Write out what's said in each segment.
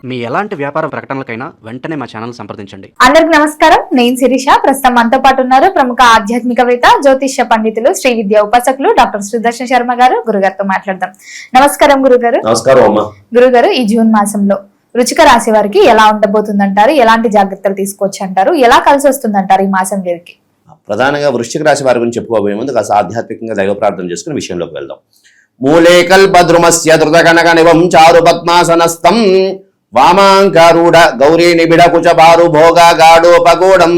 మీ ఎలాంటి వ్యాపార ప్రకటనలకైనా వెంటనే మా ఛానల్ సంప్రదించండి. అందరికి నమస్కారం. నేను శిరీష. ప్రస్తుతం మనతో పాటు ఉన్నారు ప్రముఖ ఆధ్యాత్మికవేత్త, జ్యోతిష్య పండితులు, శ్రీ విద్యా ఉపాసకులు డాక్టర్ సుదర్శన్ శర్మ గారు. గురుగారితో మాట్లాడదాం. నమస్కారం గురుగారు. నమస్కారం అమ్మా. గురుగారు, ఈ జూన్ మాసంలో వృశ్చిక రాశి వారికి ఎలా ఉండబోతుందంటారు? ఎలాంటి జాగ్రత్తలు తీసుకోవచ్చు అంటారు? ఎలా కలిసి వస్తుందంటారు ఈ మాసం వీరికి? ప్రధానంగా వృశ్చిక రాశి వారి గురించి చెప్పుకోబోయే ముందు కాస్త ఆధ్యాత్మికంగా దైవ ప్రార్థన చేసుకుని విషయంలోకి వెళ్దాం. మూలే కల్పద్రుమస్య ధృతకనక నివం చారు పద్మాసనస్థం వామాంకారూఢ గౌరీ నిబిడ కుచబారు భోగా గాఢోపగూఢం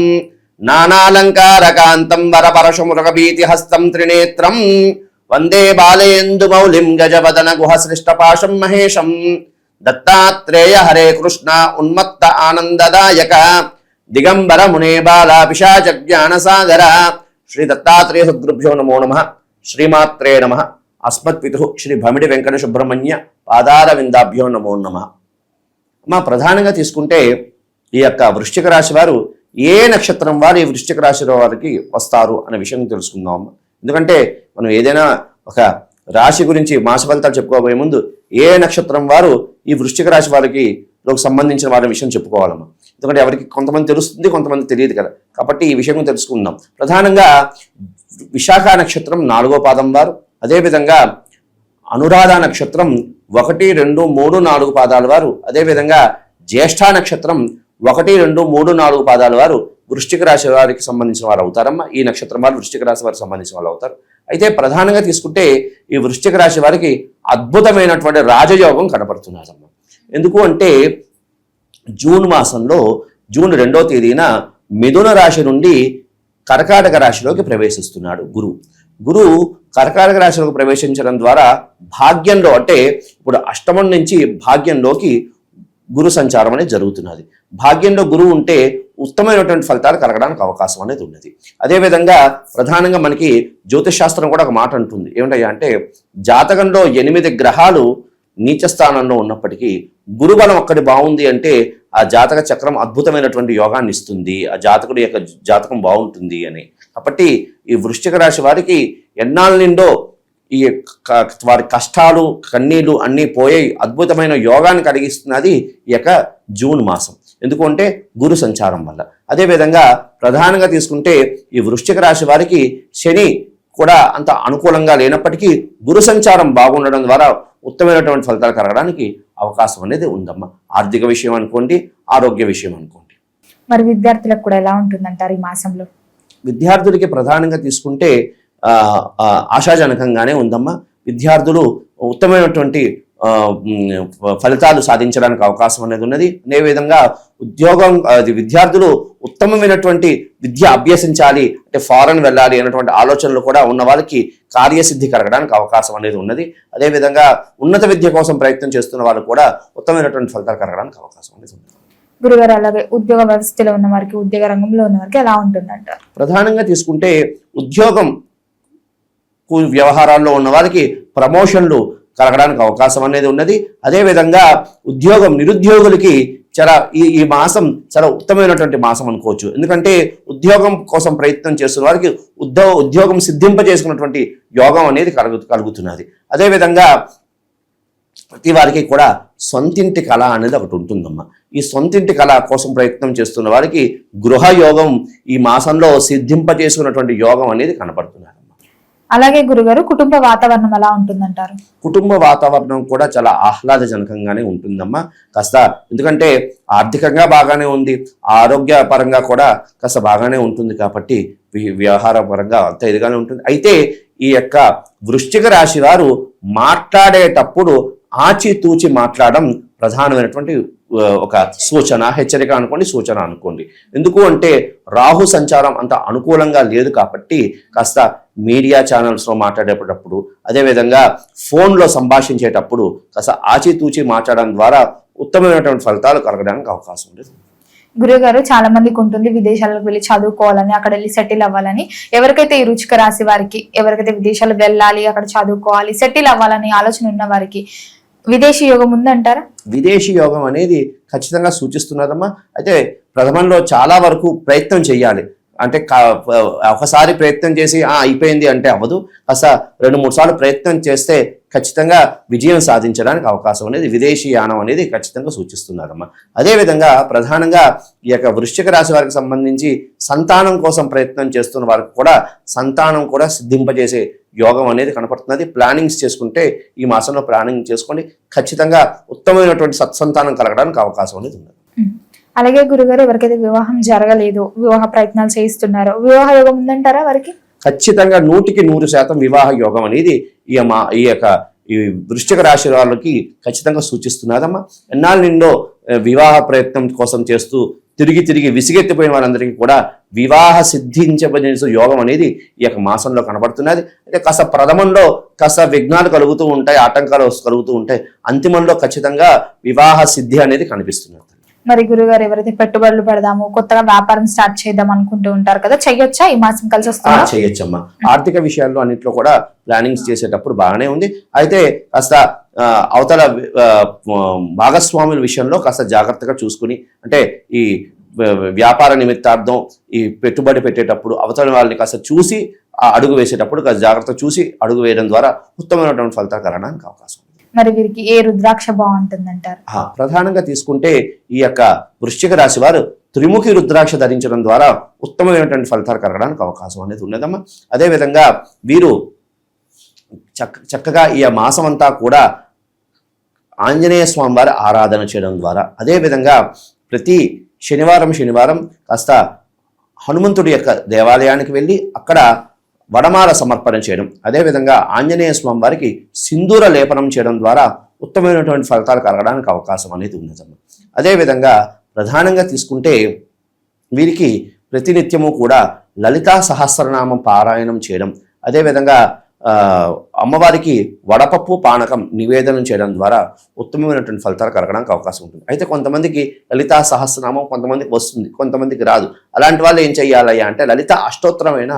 నానాలంకారకాంతం వరపరశుమృగభీతి హస్తం త్రినేత్రం వందే బాలేందు మౌలిం గజవదన గుహసృష్టపాశం మహేశం దత్తాత్రేయ హరే కృష్ణ ఉన్మత్త ఆనందదాయక దిగంబర మునే బాల పిశాచ జ్ఞాన సాగర. శ్రీ దత్తాత్రేయ సద్గురుభ్యో నమో నమః. శ్రీమాత్రే నమః. అస్మత్పితు శ్రీ భమిడి వెంకట సుబ్రహ్మణ్య పాదార విందాభ్యో నమో నమః. మా ప్రధానంగా తీసుకుంటే ఈ యొక్క వృశ్చిక రాశి వారు ఏ నక్షత్రం వారు ఈ వృశ్చిక రాశి వారికి వస్తారు అనే విషయం తెలుసుకుందాం. ఎందుకంటే మనం ఏదైనా ఒక రాశి గురించి మాస ఫలితాలు చెప్పుకోబోయే ముందు ఏ నక్షత్రం వారు ఈ వృశ్చిక రాశి వారికి సంబంధించిన వారి విషయం చెప్పుకోవాలమ్మా. ఎందుకంటే ఎవరికి కొంతమంది తెలుస్తుంది, కొంతమంది తెలియదు కదా. కాబట్టి ఈ విషయం తెలుసుకుందాం. ప్రధానంగా విశాఖ నక్షత్రం 4వ పాదం వారు, అదేవిధంగా అనురాధ నక్షత్రం 1, 2, 3, 4 పాదాల వారు, అదేవిధంగా జ్యేష్ఠ నక్షత్రం 1, 2, 3, 4 పాదాల వారు వృశ్చిక రాశి వారికి సంబంధించిన వారు అవుతారమ్మా. ఈ నక్షత్రం వారు వృశ్చిక రాశి వారికి సంబంధించిన వాళ్ళు అవుతారు. అయితే ప్రధానంగా తీసుకుంటే ఈ వృశ్చిక రాశి వారికి అద్భుతమైనటువంటి రాజయోగం కనపడుతున్నదమ్మా. ఎందుకు అంటే జూన్ మాసంలో జూన్ 2వ తేదీన మిథున రాశి నుండి కర్కాటక రాశిలోకి ప్రవేశిస్తున్నాడు గురువు కర్కాటక రాశిలోకి ప్రవేశించడం ద్వారా భాగ్యంలో, అంటే ఇప్పుడు అష్టమం నుంచి భాగ్యంలోకి గురు సంచారం అనేది జరుగుతున్నది. భాగ్యంలో గురువు ఉంటే ఉత్తమమైనటువంటి ఫలితాలు కలగడానికి అవకాశం అనేది ఉన్నది. అదేవిధంగా ప్రధానంగా మనకి జ్యోతిష్ శాస్త్రం కూడా ఒక మాట అంటుంది. ఏమిటయ్యా అంటే జాతకంలో 8 గ్రహాలు నీచ స్థానంలో ఉన్నప్పటికీ గురుబలం ఒక్కటి బాగుంది అంటే ఆ జాతక చక్రం అద్భుతమైనటువంటి యోగాన్ని ఇస్తుంది, ఆ జాతకుడి యొక్క జాతకం బాగుంటుంది అని. కాబట్టి ఈ వృశ్చిక రాశి వారికి ఎన్నాళ్ళ నిండో ఈ వారి కష్టాలు కన్నీళ్లు అన్నీ పోయే అద్భుతమైన యోగాన్ని కలిగిస్తున్నది ఈ యొక్క జూన్ మాసం. ఎందుకంటే గురు సంచారం వల్ల. అదేవిధంగా ప్రధానంగా తీసుకుంటే ఈ వృశ్చిక రాశి వారికి శని కూడా అంత అనుకూలంగా లేనప్పటికీ గురు సంచారం బాగుండడం ద్వారా ఉత్తమమైనటువంటి ఫలితాలు కలగడానికి అవకాశం అనేది ఉందమ్మా. ఆర్థిక విషయం అనుకోండి, ఆరోగ్య విషయం అనుకోండి. మరి విద్యార్థులకు కూడా ఎలా ఉంటుందంటారు ఈ మాసంలో? విద్యార్థులకి ప్రధానంగా తీసుకుంటే ఆశాజనకంగానే ఉందమ్మా. విద్యార్థులు ఉత్తమమైనటువంటి ఫలితాలు సాధించడానికి అవకాశం అనేది ఉన్నది. అదేవిధంగా విద్యార్థులు ఉత్తమమైనటువంటి విద్య అభ్యసించాలి అంటే ఫారెన్ వెళ్ళాలి అనేటువంటి ఆలోచనలు కూడా ఉన్న వాళ్ళకి కార్యసిద్ధి కలగడానికి అవకాశం అనేది ఉన్నది. అదేవిధంగా ఉన్నత విద్య కోసం ప్రయత్నం చేస్తున్న వాళ్ళు కూడా ఉత్తమమైనటువంటి ఫలితాలు కలగడానికి అవకాశం అనేది ఉంది. గురుగారు, అలాగే ఉద్యోగ వ్యవస్థలో ఉన్న వారికి, ఉద్యోగ రంగంలో ఉన్న వారికి ఎలా ఉంటుందంటారు? ప్రధానంగా తీసుకుంటే ఉద్యోగం వ్యవహారాల్లో ఉన్న వారికి ప్రమోషన్లు కలగడానికి అవకాశం అనేది ఉన్నది. అదేవిధంగా నిరుద్యోగులకి చాలా ఈ మాసం చాలా ఉత్తమమైనటువంటి మాసం అనుకోవచ్చు. ఎందుకంటే ఉద్యోగం కోసం ప్రయత్నం చేస్తున్న వారికి ఉద్యోగం సిద్ధింపజేసుకున్నటువంటి యోగం అనేది కలుగుతున్నది. అదేవిధంగా ప్రతి వారికి కూడా సొంతింటి కళ అనేది ఒకటి ఉంటుందమ్మా. ఈ సొంతింటి కళ కోసం ప్రయత్నం చేస్తున్న వారికి గృహ యోగం ఈ మాసంలో సిద్ధింపజేసుకున్నటువంటి యోగం అనేది కనపడుతున్నది. అలాగే గురుగారు, కుటుంబ వాతావరణం ఎలా ఉంటుందంటారు? కుటుంబ వాతావరణం కూడా చాలా ఆహ్లాదజనకంగానే ఉంటుందమ్మా. కాస్త ఎందుకంటే ఆర్థికంగా బాగానే ఉంది, ఆరోగ్య పరంగా కూడా కాస్త బాగానే ఉంటుంది. కాబట్టి వ్యవహార పరంగా అంత ఇదిగానే ఉంటుంది. అయితే ఈ యొక్క వృశ్చిక రాశి వారు మాట్లాడేటప్పుడు ఆచితూచి మాట్లాడడం ప్రధానమైనటువంటి ఒక సూచన, హెచ్చరిక అనుకోండి, సూచన అనుకోండి. ఎందుకు అంటే రాహు సంచారం అంత అనుకూలంగా లేదు. కాబట్టి కాస్త మీడియా ఛానల్స్లో మాట్లాడేటప్పుడు, అదేవిధంగా ఫోన్లో సంభాషించేటప్పుడు కాస్త ఆచితూచి మాట్లాడడం ద్వారా ఉత్తమమైనటువంటి ఫలితాలు కలగడానికి అవకాశం ఉంది. గురుగారు, చాలా మందికి ఉంటుంది విదేశాలకు వెళ్ళి చదువుకోవాలని, అక్కడ వెళ్ళి సెటిల్ అవ్వాలని. ఎవరికైతే ఈ వృశ్చిక రాశి వారికి, ఎవరికైతే విదేశాలు వెళ్ళాలి, అక్కడ చదువుకోవాలి, సెటిల్ అవ్వాలని ఆలోచన ఉన్న వారికి విదేశీ యోగం ఉందంటారా? విదేశీ యోగం అనేది ఖచ్చితంగా సూచిస్తున్నదమ్మా. అయితే ప్రథమంలో చాలా వరకు ప్రయత్నం చేయాలి. అంటే ఒకసారి ప్రయత్నం చేసి అయిపోయింది అంటే అవ్వదు. కాస్త 2-3 సార్లు ప్రయత్నం చేస్తే ఖచ్చితంగా విజయం సాధించడానికి అవకాశం అనేది, విదేశీయానం అనేది ఖచ్చితంగా సూచిస్తున్నారమ్మా. అదేవిధంగా ప్రధానంగా ఈ యొక్క వృశ్చిక రాశి వారికి సంబంధించి సంతానం కోసం ప్రయత్నం చేస్తున్న వారికి కూడా సంతానం కూడా సిద్ధింపజేసే యోగం అనేది కనపడుతున్నది. ప్లానింగ్స్ చేసుకుంటే ఈ మాసంలో ప్లానింగ్ చేసుకోండి, ఖచ్చితంగా ఉత్తమమైనటువంటి సత్సంతానం కలగడానికి అవకాశం అనేది ఉంది. అలాగే గురుగారు, ఎవరికైతే వివాహం జరగలేదు, వివాహ ప్రయత్నాలు చేయిస్తున్నారో, వివాహ యోగం ఉందంటారా వారికి? ఖచ్చితంగా 100% వివాహ యోగం అనేది ఈ యొక్క ఈ వృశ్చిక రాశి వాళ్ళకి ఖచ్చితంగా సూచిస్తున్నదమ్మా. ఎన్నాళ్ళ నిండో వివాహ ప్రయత్నం కోసం చేస్తూ తిరిగి విసిగెత్తిపోయిన వారందరికీ కూడా వివాహ సిద్ధించబడిన యోగం అనేది ఈ యొక్క మాసంలో కనబడుతున్నది. అయితే కాస్త ప్రథమంలో కాస్త విఘ్నాలు కలుగుతూ ఉంటాయి, ఆటంకాలు కలుగుతూ ఉంటాయి, అంతిమంలో ఖచ్చితంగా వివాహ సిద్ధి అనేది కనిపిస్తున్నది. మరి గురుగారు, ఎవరైతే పెట్టుబడులు పెడదాము, కొత్తగా వ్యాపారం స్టార్ట్ చేద్దాం అనుకుంటూ ఉంటారు కదా, చెయ్యొచ్చా? ఈ మాసం కలిసి వస్తుందా? చేయొచ్చమ్మా. ఆర్థిక విషయాల్లో అన్నింటిలో కూడా ప్లానింగ్స్ చేసేటప్పుడు బాగానే ఉంది. అయితే కాస్త అవతల భాగస్వాముల విషయంలో కాస్త జాగ్రత్తగా చూసుకుని, అంటే ఈ వ్యాపార నిమిత్తార్థం ఈ పెట్టుబడి పెట్టేటప్పుడు అవతల వాళ్ళని కాస్త చూసి అడుగు వేసేటప్పుడు కాస్త జాగ్రత్త చూసి అడుగు వేయడం ద్వారా ఉత్తమమైనటువంటి ఫలితాలు కలగడానికి అవకాశం ఉంది. మరి వీరికి ఏ రుద్రాక్ష బాగుంటుందంటారు? ప్రధానంగా తీసుకుంటే ఈ యొక్క వృశ్చిక రాశి వారు త్రిముఖి రుద్రాక్ష ధరించడం ద్వారా ఉత్తమమైనటువంటి ఫలితాలు కలగడానికి అవకాశం అనేది ఉన్నదమ్మా. అదేవిధంగా వీరు చక్కగా ఈ మాసం అంతా కూడా ఆంజనేయ స్వామి వారి ఆరాధన చేయడం ద్వారా, అదేవిధంగా ప్రతి శనివారం కాస్త హనుమంతుడి యొక్క దేవాలయానికి వెళ్ళి అక్కడ వడమాల సమర్పణ చేయడం, అదేవిధంగా ఆంజనేయ స్వామి వారికి సింధూర లేపనం చేయడం ద్వారా ఉత్తమమైనటువంటి ఫలితాలు కలగడానికి అవకాశం అనేది ఉన్నదమ్మా. అదేవిధంగా ప్రధానంగా తీసుకుంటే వీరికి ప్రతినిత్యము కూడా లలితా సహస్రనామం పారాయణం చేయడం, అదేవిధంగా అమ్మవారికి వడపప్పు పానకం నివేదనం చేయడం ద్వారా ఉత్తమమైనటువంటి ఫలితాలు కలగడానికి అవకాశం ఉంటుంది. అయితే కొంతమందికి లలితా సహస్రనామం కొంతమందికి వస్తుంది, కొంతమందికి రాదు. అలాంటి వాళ్ళు ఏం చెయ్యాలయ్యా అంటే లలిత అష్టోత్తరమైన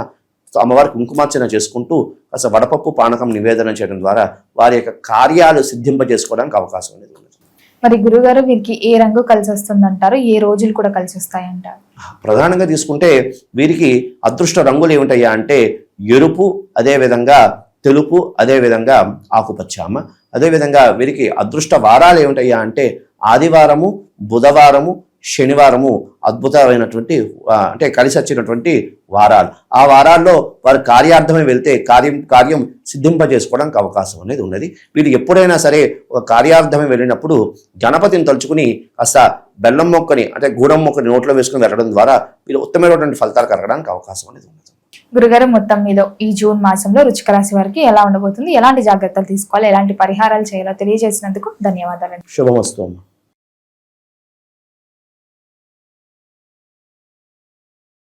అమ్మవారికి కుంకుమార్చన చేసుకుంటూ కాస్త వడపప్పు పానకం నివేదన చేయడం ద్వారా వారి యొక్క కార్యాలు సిద్ధింపజేసుకోవడానికి అవకాశం అనేది ఉంది. మరి గురుగారు, వీరికి ఏ రంగు కలిసి వస్తుందంటారు? ఏ రోజులు కూడా కలిసి వస్తాయంటారు? ప్రధానంగా తీసుకుంటే వీరికి అదృష్ట రంగులు ఏమిటయ్యా అంటే ఎరుపు, అదేవిధంగా తెలుపు, అదేవిధంగా ఆకుపచ్చ అమ్మ. అదేవిధంగా వీరికి అదృష్ట వారాలు ఏమిటయ్యా అంటే ఆదివారము, బుధవారము, శనివారము అద్భుతమైనటువంటి అంటే కలిసి వచ్చినటువంటి వారాలు. ఆ వారాల్లో వారి కార్యార్థమై వెళ్తే కార్యం సిద్ధింపజేసుకోవడానికి అవకాశం అనేది ఉన్నది. వీళ్ళు ఎప్పుడైనా సరే ఒక కార్యార్థమై వెళ్ళినప్పుడు గణపతిని తలుచుకుని కాస్త బెల్లం మొక్కని అంటే గూడం మొక్కని నోట్లో వేసుకుని వెళ్ళడం ద్వారా వీళ్ళు ఉత్తమమైనటువంటి ఫలితాలు కలగడానికి అవకాశం అనేది ఉన్నది. గురుగారు, మొత్తం మీద ఈ జూన్ మాసంలో వృశ్చిక రాశి వారికి ఎలా ఉండబోతుంది, ఎలాంటి జాగ్రత్తలు తీసుకోవాలి, ఎలాంటి పరిహారాలు చేయాలో తెలియజేసినందుకు ధన్యవాదాలు. శుభమస్తు అమ్మ.